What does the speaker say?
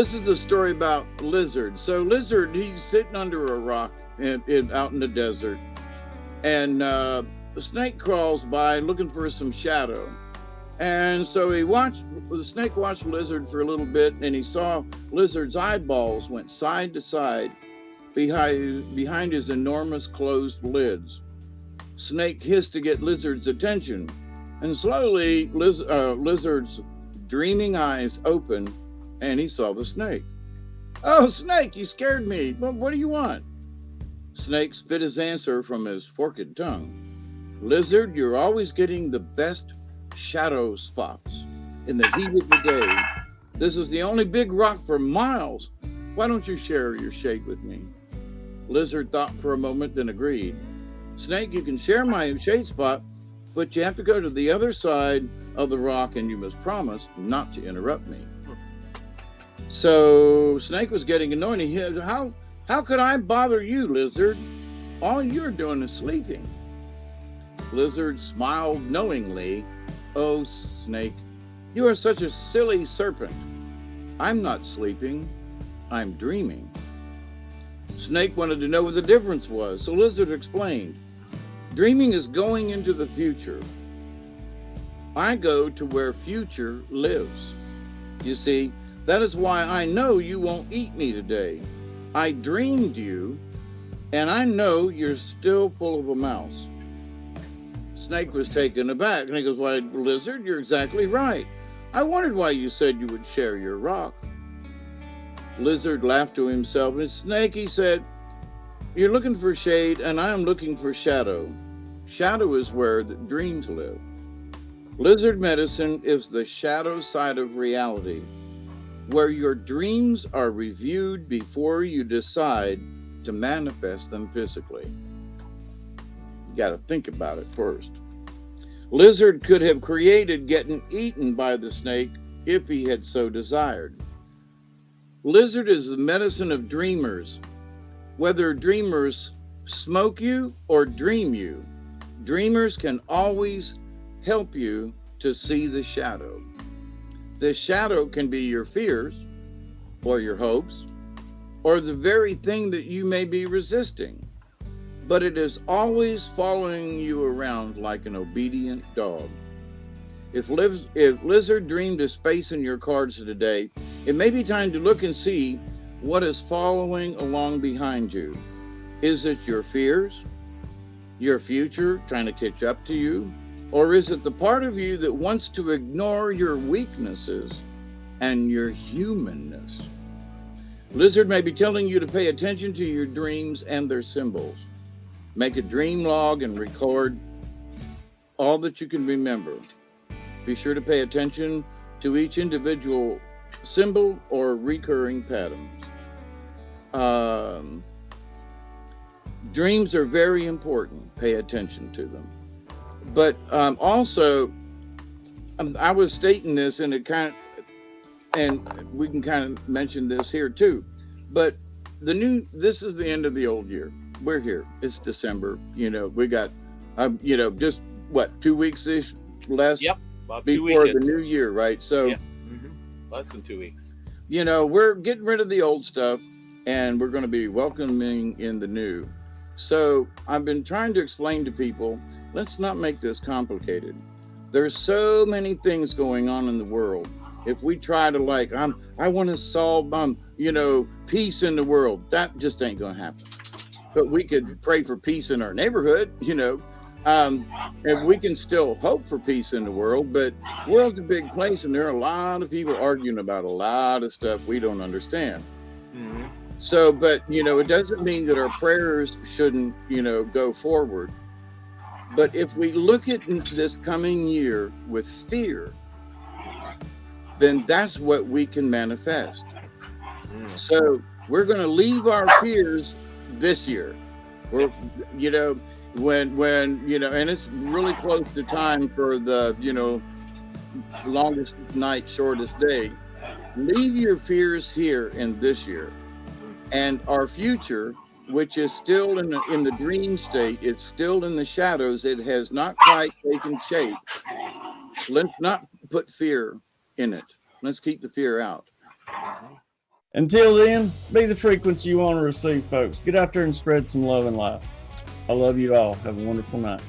this is a story about Lizard. So Lizard, he's sitting under a rock out in the desert, and the snake crawls by looking for some shadow. And so the snake watched Lizard for a little bit, and he saw Lizard's eyeballs went side to side behind his enormous closed lids. Snake hissed to get Lizard's attention, and slowly Lizard's dreaming eyes opened, and he saw the snake. "Oh, Snake, you scared me. Well, what do you want?" Snake spit his answer from his forked tongue. "Lizard, you're always getting the best shadow spots in the heat of the day. This is the only big rock for miles. Why don't you share your shade with me?" Lizard thought for a moment, then agreed. "Snake, you can share my shade spot, but you have to go to the other side of the rock, and you must promise not to interrupt me." So Snake was getting annoyed. He said, How could I bother you, Lizard? All you're doing is sleeping." Lizard smiled knowingly. "Oh, Snake, you are such a silly serpent. I'm not sleeping, I'm dreaming." Snake wanted to know what the difference was, so Lizard explained. "Dreaming is going into the future. I go to where future lives. You see, that is why I know you won't eat me today. I dreamed you, and I know you're still full of a mouse." Snake was taken aback, and he goes, "Why, Lizard, you're exactly right. I wondered why you said you would share your rock." Lizard laughed to himself, and Snake, he said, "You're looking for shade, and I am looking for shadow. Shadow is where the dreams live. Lizard medicine is the shadow side of reality, where your dreams are reviewed before you decide to manifest them physically." You got to think about it first. Lizard could have created getting eaten by the snake if he had so desired. Lizard is the medicine of dreamers. Whether dreamers smoke you or dream you, dreamers can always help you to see the shadow. The shadow can be your fears, or your hopes, or the very thing that you may be resisting, but it is always following you around like an obedient dog. If Lizard dreamed of space in your cards today, it may be time to look and see what is following along behind you. Is it your fears, your future trying to catch up to you? Or is it the part of you that wants to ignore your weaknesses and your humanness? Lizard may be telling you to pay attention to your dreams and their symbols. Make a dream log and record all that you can remember. Be sure to pay attention to each individual symbol or recurring patterns. Dreams are very important. Pay attention to them. But also, I was stating this, and we can kind of mention this here too. But this is the end of the old year. We're here. It's December. We got, just what, 2 weeks ish less. Yep. About before the new year, right? So, yep. Less than 2 weeks. We're getting rid of the old stuff, and we're going to be welcoming in the new. So I've been trying to explain to people, let's not make this complicated. There's so many things going on in the world. If we try to I want to solve, peace in the world, that just ain't going to happen. But we could pray for peace in our neighborhood, and we can still hope for peace in the world, but the world's a big place, and there are a lot of people arguing about a lot of stuff we don't understand. Mm-hmm. So, but, it doesn't mean that our prayers shouldn't, go forward. But if we look at this coming year with fear, then that's what we can manifest. So we're going to leave our fears this year. We're, when and it's really close to time for the, longest night, shortest day. Leave your fears here in this year. And our future, which is still in the dream state, it's still in the shadows. It has not quite taken shape. Let's not put fear in it. Let's keep the fear out. Until then, be the frequency you want to receive, folks. Get out there and spread some love and life. I love you all. Have a wonderful night.